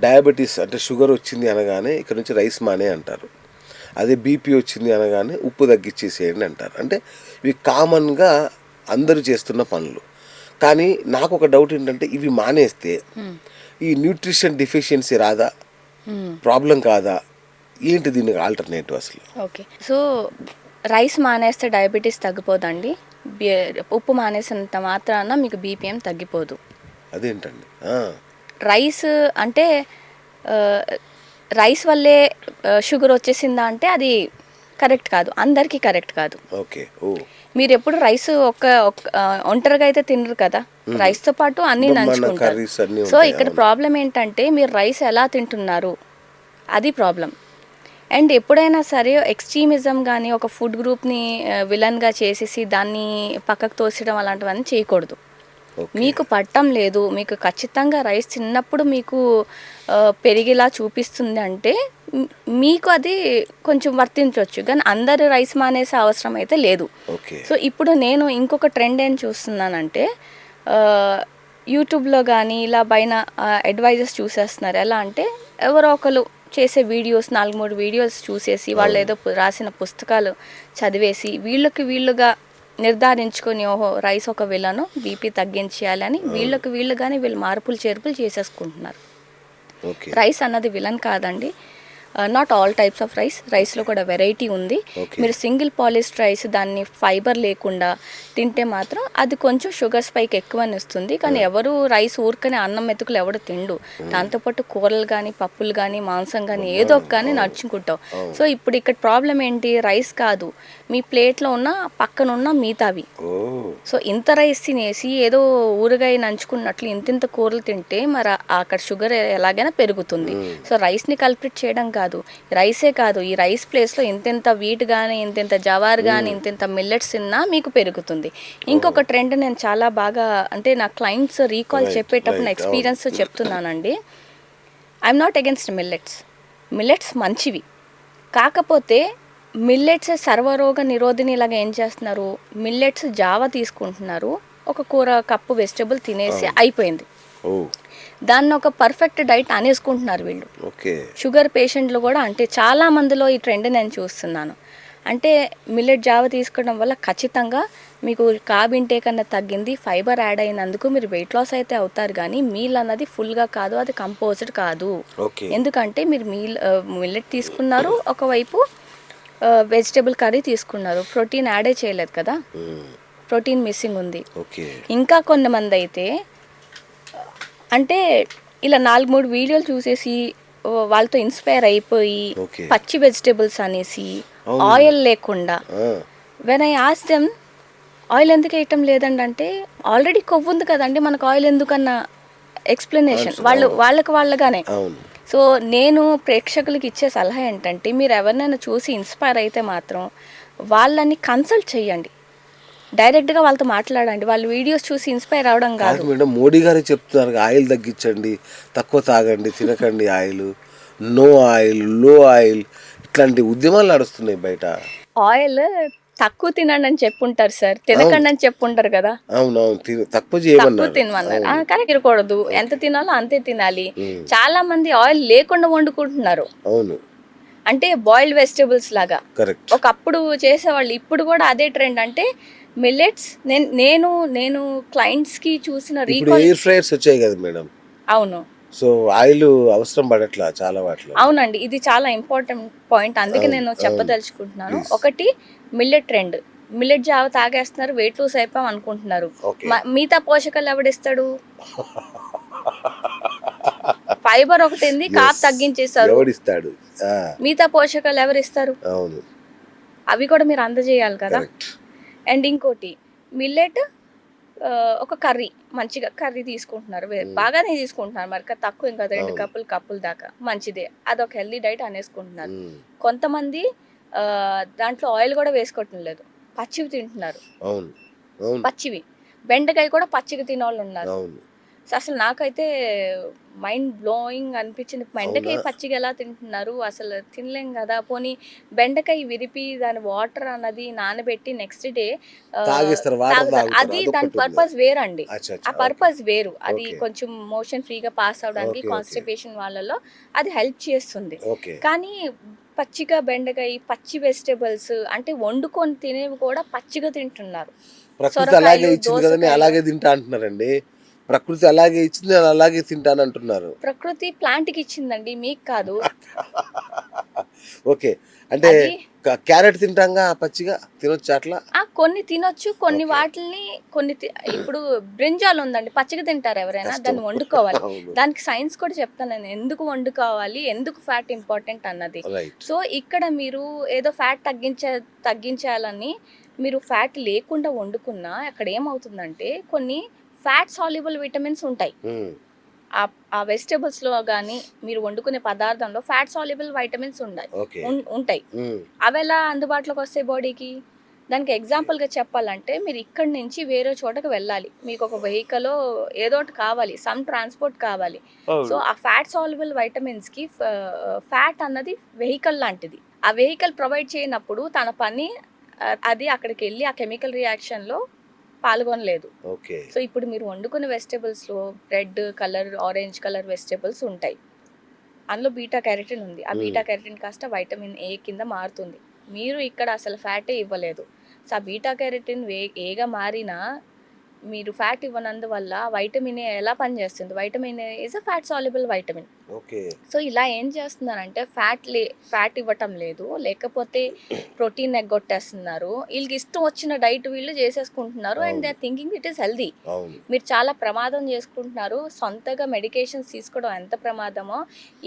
Diabetes అంటే sugar వచ్చింది అనగానే ఇక్కడ నుంచి రైస్ మానే అంటారు. అదే బీపీ వచ్చింది అనగానే ఉప్పు తగ్గించేసేయండి అంటారు. అంటే ఇవి కామన్గా అందరూ చేస్తున్న పనులు. కానీ నాకు ఒక డౌట్ ఏంటంటే ఇవి మానేస్తే ఈ న్యూట్రిషన్ డెఫిషియన్సీ రాదా, ప్రాబ్లం కాదా, ఏంటి దీనికి ఆల్టర్నేటివ్ అసలు? ఓకే, సో రైస్ మానేస్తే డయాబెటీస్ తగ్గిపోదండి. ఉప్పు మానేసినంత మాత్రాన మీకు బీపీఎం తగ్గిపోదు. అదేంటండి? రైస్ అంటే రైస్ వల్లే షుగర్ వచ్చేసిందా అంటే అది కరెక్ట్ కాదు, అందరికీ కరెక్ట్ కాదు. ఓకే. మీరు ఎప్పుడు రైస్ ఒంటరిగా అయితే తినరు కదా, రైస్తో పాటు అన్నీ నంచుకుంటారు. సో ఇక్కడ ప్రాబ్లం ఏంటంటే మీరు రైస్ ఎలా తింటున్నారు, అది ప్రాబ్లం. అండ్ ఎప్పుడైనా సరే ఎక్స్ట్రీమిజం కానీ ఒక ఫుడ్ గ్రూప్ని విలన్గా చేసేసి దాన్ని పక్కకు తోసడం అలాంటివన్నీ చేయకూడదు. మీకు పట్టం లేదు, మీకు ఖచ్చితంగా రైస్ చిన్నప్పుడు మీకు పెరిగేలా చూపిస్తుంది అంటే మీకు అది కొంచెం వర్తించవచ్చు, కానీ అందరు రైస్ మానేసే అవసరం అయితే లేదు. సో ఇప్పుడు నేను ఇంకొక ట్రెండ్ ఏం చూస్తున్నానంటే యూట్యూబ్లో కానీ ఇలా పైన అడ్వైజర్స్ చూసేస్తున్నారు. ఎలా అంటే ఎవరో ఒకరు చేసే వీడియోస్ 4-3 వీడియోస్ చూసేసి వాళ్ళు ఏదో రాసిన పుస్తకాలు చదివేసి వీళ్ళుగా నిర్ధారించుకొని ఓహో రైస్ ఒక విలను బీపీ తగ్గించేయాలని వీళ్ళుగానే వీళ్ళు మార్పులు చేర్పులు చేసేసుకుంటున్నారు. రైస్ అన్నది విలన్ కాదండి. నాట్ ఆల్ టైప్స్ ఆఫ్ రైస్లో కూడా వెరైటీ ఉంది. మీరు సింగిల్ పాలిష్డ్ రైస్ దాన్ని ఫైబర్ లేకుండా తింటే మాత్రం అది కొంచెం షుగర్ స్పైక్ ఎక్కువ ఇస్తుంది. కానీ ఎవరు రైస్ ఊరికనే అన్నం మెతుకులు ఎవడు తిండు, దాంతోపాటు కూరలు కానీ పప్పులు కానీ మాంసం కానీ ఏదో కానీ నడుచుకుంటావు. సో ఇప్పుడు ఇక్కడ ప్రాబ్లం ఏంటి, రైస్ కాదు, మీ ప్లేట్లో ఉన్న పక్కన ఉన్న మిగతావి. సో ఇంత రైస్ తినేసి ఏదో ఊరగాయ నంచుకున్నట్లు ఇంత కూరలు తింటే మరి అక్కడ షుగర్ ఎలాగైనా పెరుగుతుంది. సో రైస్ని కల్ప్రిట్ చేయడం కాదు, రైసే కాదు, ఈ రైస్ ప్లేస్లో ఇంత వీట్ కానీ ఇంత జవార్ కానీ ఇంత మిల్లెట్స్ తిన్నా మీకు పెరుగుతుంది. ఇంకొక ట్రెండ్ నేను చాలా బాగా అంటే నా క్లయింట్స్ రీకాల్ చెప్పేటప్పుడు నా ఎక్స్పీరియన్స్ చెప్తున్నానండి. ఐఎమ్ నాట్ అగెన్స్ట్ మిల్లెట్స్ మంచివి, కాకపోతే మిల్లెట్స్ సర్వరోగ నిరోధిని ఇలాగ ఏం చేస్తున్నారు, మిల్లెట్స్ జావా తీసుకుంటున్నారు, ఒక కూర కప్పు వెజిటబుల్ తినేసి అయిపోయింది, దాన్ని ఒక పర్ఫెక్ట్ డైట్ అనేసుకుంటున్నారు వీళ్ళు. షుగర్ పేషెంట్లు కూడా అంటే చాలా మందిలో ఈ ట్రెండ్ నేను చూస్తున్నాను. అంటే మిల్లెట్ జావ తీసుకోవడం వల్ల ఖచ్చితంగా మీకు కార్బ్ ఇంటేక్ అన్నది తగ్గింది, ఫైబర్ యాడ్ అయినందుకు మీరు వెయిట్ లాస్ అయితే అవుతారు, కానీ మీల్ అన్నది ఫుల్గా కాదు, అది కంపోజ్డ్ కాదు. ఎందుకంటే మీరు మిల్లెట్ తీసుకున్నారు, ఒకవైపు వెజిటబుల్ కర్రీ తీసుకున్నారు, ప్రోటీన్ యాడే చేయలేదు కదా, ప్రోటీన్ మిస్సింగ్ ఉంది. ఇంకా కొంతమంది అయితే అంటే ఇలా 4-3 వీడియోలు చూసేసి వాళ్ళతో ఇన్స్పైర్ అయిపోయి పచ్చి వెజిటేబుల్స్ అనేసి ఆయిల్ లేకుండా, when I ask them oil ఎందుకు వేయటం లేదండి అంటే ఆల్రెడీ కొవ్వు ఉంది కదండి మనకు ఆయిల్ ఎందుకన్న ఎక్స్ప్లెనేషన్ వాళ్ళగానే. సో నేను ప్రేక్షకులకి ఇచ్చే సలహా ఏంటంటే మీరు ఎవరినైనా చూసి ఇన్స్పైర్ అయితే మాత్రం వాళ్ళని కన్సల్ట్ చేయండి, డైరెక్ట్గా వాళ్ళతో మాట్లాడండి, వాళ్ళ వీడియోస్ చూసి ఇన్స్పైర్ అవడం కాదు. మేడం మోడీ గారు చెప్తున్నారు ఆయిల్ తగ్గించండి, తక్కువ తాగండి, తినకండి ఆయిల్, నో ఆయిల్, లో ఆయిల్, ఇట్లాంటి ఉద్యమాలు నడుస్తున్నాయి బయట. ఆయిల్ తక్కువ తినండి అని చెప్పుంటారు సార్, తినకండి అని చెప్పుంటారు కదా. అవునవును, తక్కువ తినమన్నారు, కరెక్ట్ తినకూడదు, ఎంత తినాలో అంతే తినాలి. చాలా మంది ఆయిల్ లేకుండా వండుకుంటున్నారు, అవును, అంటే బాయిల్డ్ వెజిటేబుల్స్ లాగా ఒకప్పుడు చేసేవాళ్ళు, ఇప్పుడు కూడా అదే ట్రెండ్. అంటే మిల్లెట్స్ నేను క్లయింట్స్కి చూసిన ఎయిర్ ఫ్రైయర్స్ వచ్చాయి కదా మేడం. అవును, సో ఆయిల్ అవసరం పడట్లా చాలా వాటిలో. అవునండి, ఇది చాలా ఇంపార్టెంట్ పాయింట్, అందుకే నేను చెప్పదలుచుకుంటున్నాను. ఒకటి మిల్లెట్ ట్రెండ్, మిల్లెట్ జావ తాగేస్తున్నారు, వెయిట్ లూస్ అయిపోయాం అనుకుంటున్నారు, మిగతా పోషకాలు ఎవడిస్తాడు? ఫైబర్ ఒకటి ఉంది, కార్బ్ తగ్గించేస్తారు, మిగతా పోషకాలు ఎవరిస్తారు? అవి కూడా మీరు అందజేయాలి కదా. అండ్ ఇంకోటి మిల్లెట్ ఒక కర్రీ, మంచిగా కర్రీ తీసుకుంటున్నారు, బాగానే తీసుకుంటున్నారు, మరి తక్కువ ఇంకా 2 కప్పుల దాకా మంచిదే, అదొక హెల్దీ డైట్ అనేసుకుంటున్నారు. కొంతమంది దాంట్లో ఆయిల్ కూడా వేసుకోవటం లేదు, పచ్చివి తింటున్నారు, పచ్చివి బెండకాయ కూడా పచ్చిగా తినే వాళ్ళు ఉన్నారు. అసలు నాకైతే మైండ్ బ్లోయింగ్ అనిపించింది. బెండకాయ పచ్చిగా ఎలా తింటున్నారు, అసలు తినలేం కదా. పోనీ బెండకాయ విరిపి దాని వాటర్ అన్నది నానబెట్టి నెక్స్ట్ డే తాగేస్తారు, వాటర్ తాగుతారు, అది దాని అదొకటి ఉంది. పర్పస్ వేరండి. అచ్చా ఆ అచ్చా, ఓకే పర్పస్ వేరు. అది ఓకే కొంచెం మోషన్ ఫ్రీగా పాస్ అవడానికి, ఓకే ఓకే కాన్స్టిపేషన్ వాళ్ళలో అది హెల్ప్ చేస్తుంది. ఓకే. కానీ పచ్చిగా బెండకాయ, పచ్చి వెజిటేబుల్స్ అంటే వండుకొని తినేవి కూడా పచ్చిగా తింటున్నారు. ప్రకృతి అలాగే సొరకాయలు, ఇచ్చింది కదా, నేను దోసకాయలు. అలాగే తింటా అంటున్నారండి. ప్రకృతి అలాగే ఇచ్చింది, నేను అలాగే తింటాను అంటున్నారు. ప్రకృతి ప్లాంట్కి ఇచ్చిందండి, మీకు కాదు. ఓకే, అంటే అది క్యారెట్ తింటాంగా పచ్చిగా తినొచ్చు అట్లా. కొన్ని తినొచ్చు, కొన్ని ఓకే. వాటిని ఇప్పుడు బ్రింజాల్ ఉందండి, పచ్చిగా తింటారు ఎవరైనా, కష్టం. దాన్ని వండుకోవాలి. అవును. దానికి సైన్స్ కూడా చెప్తాను నేను, ఎందుకు వండుకోవాలి, ఎందుకు ఫ్యాట్ ఇంపార్టెంట్ అన్నది. రైట్. సో ఇక్కడ మీరు ఏదో ఫ్యాట్ తగ్గించాలని మీరు ఫ్యాట్ లేకుండా వండుకున్నా అక్కడ ఏమవుతుందంటే కొన్ని ఫ్యాట్ సాల్యుబుల్ విటమిన్స్ ఉంటాయి. ఆ వెజిటేబుల్స్లో కానీ మీరు వండుకునే పదార్థంలో ఫ్యాట్ సాల్యుబుల్ వైటమిన్స్ ఓకే. ఉంటాయి. అవి ఎలా అందుబాటులోకి వస్తాయి బాడీకి? దానికి ఎగ్జాంపుల్గా చెప్పాలంటే మీరు ఇక్కడి నుంచి వేరే చోటకి వెళ్ళాలి, మీకు ఒక వెహికల్ ఏదో ఒకటి కావాలి, సమ్ ట్రాన్స్పోర్ట్ కావాలి. సో ఆ ఫ్యాట్ సాల్యుబుల్ వైటమిన్స్కి ఫ్యాట్ అన్నది వెహికల్ లాంటిది. ఆ వెహికల్ ప్రొవైడ్ చేయనప్పుడు తన పని అది అక్కడికి వెళ్ళి ఆ కెమికల్ రియాక్షన్లో పాల్గొనలేదు. ఓకే. సో ఇప్పుడు మీరు వండుకునే వెజిటేబుల్స్లో red colour, orange colour vegetables ఉంటాయి. అందులో బీటా క్యారోటిన్ ఉంది. ఆ బీటా క్యారోటిన్ కాస్త వైటమిన్ ఏ కింద మారుతుంది. మీరు ఇక్కడ అసలు ఫ్యాటే ఇవ్వలేదు. సో ఆ బీటా క్యారోటిన్ ఏగా మారినా మీరు ఫ్యాట్ ఇవ్వనందువల్ల వైటమిన్ ఏ ఎలా పనిచేస్తుంది? Vitamin A is a fat soluble vitamin. Okay. So ఇలా ఏం చేస్తున్నారంటే ఫ్యాట్ ఇవ్వటం లేదు, లేకపోతే ప్రోటీన్ ఎగ్గొట్టేస్తున్నారు. వీళ్ళకి ఇష్టం వచ్చిన డైట్ వీళ్ళు చేసేసుకుంటున్నారు. And they are thinking it is healthy. మీరు చాలా ప్రమాదం చేసుకుంటున్నారు. సొంతగా మెడికేషన్స్ తీసుకోవడం ఎంత ప్రమాదమో,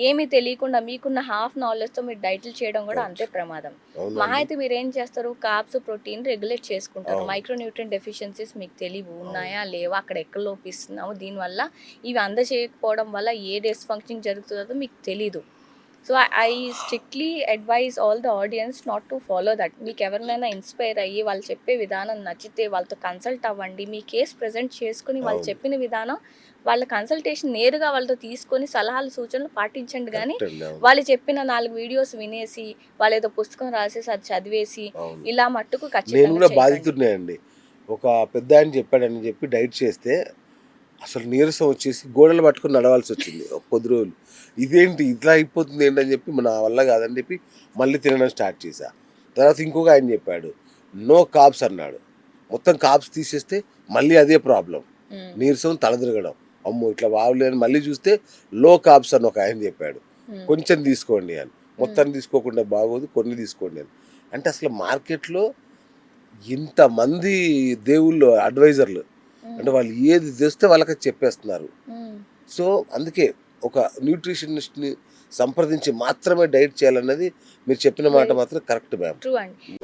ఏమీ తెలియకుండా మీకున్న హాఫ్ నాలెడ్జ్తో మీరు డైట్లు చేయడం కూడా అంతే ప్రమాదం. మహా అయితే మీరు ఏం చేస్తారు, కార్బ్స్, ప్రోటీన్ రెగ్యులేట్ చేసుకుంటారు. మైక్రోన్యూట్రియన్ డెఫిషియన్సీస్ మీకు తెలియవు, ఉన్నాయా లేవా, అక్కడ ఎక్కడ లోపిస్తున్నాము, దీనివల్ల ఇవి అందజేయకపోవడం వల్ల ఏ డిస్ఫంక్షన్ జరుగుతుందో మీకు తెలీదు. So I strictly advise all the audience not to follow that. మీకు ఎవరినైనా ఇన్స్పైర్ అయ్యి వాళ్ళు చెప్పే విధానం నచ్చితే వాళ్ళతో కన్సల్ట్ అవ్వండి. మీ కేసు ప్రజెంట్ చేసుకుని వాళ్ళు చెప్పిన విధానం, వాళ్ళ కన్సల్టేషన్ నేరుగా వాళ్ళతో తీసుకొని సలహాలు సూచనలు పాటించండి. కానీ వాళ్ళు చెప్పిన 4 వీడియోస్ వినేసి వాళ్ళు ఏదో పుస్తకం రాసేసి అది చదివేసి ఇలా మట్టుకు నేను కూడా ఖచ్చితంగా బాధితున్నాయండి. ఒక పెద్ద ఆయన చెప్పాడని చెప్పి డైట్ చేస్తే అసలు నీరసం వచ్చేసి గోడలు పట్టుకుని నడవాల్సి వచ్చింది ఒక కొద్ది రోజులు. ఇదేంటి ఇట్లా అయిపోతుంది ఏంటని చెప్పి నా వల్ల కాదని చెప్పి మళ్ళీ తినడం స్టార్ట్ చేశా. తర్వాత ఇంకొక ఆయన చెప్పాడు నో కార్బ్స్ అన్నాడు. మొత్తం కార్బ్స్ తీసేస్తే మళ్ళీ అదే ప్రాబ్లం, నీరసం, తలదిరగడం. అమ్మో ఇట్లా బాగలేదు. మళ్ళీ చూస్తే లో కార్బ్స్ అని ఒక ఆయన చెప్పాడు, కొంచెం తీసుకోండి అని. మొత్తం తీసుకోకుండా బాగోదు, కొన్ని తీసుకోండి అని. అంటే అసలు మార్కెట్లో ఇంతమంది దేవుళ్ళు అడ్వైజర్లు, అంటే వాళ్ళు ఏది తెస్తే వాళ్ళకి చెప్పేస్తున్నారు. సో అందుకే ఒక న్యూట్రిషనిస్ట్ని సంప్రదించి మాత్రమే డైట్ చేయాలన్నది మీరు చెప్పిన మాట మాత్రం కరెక్ట్ మ్యామ్. ట్రూ అండి.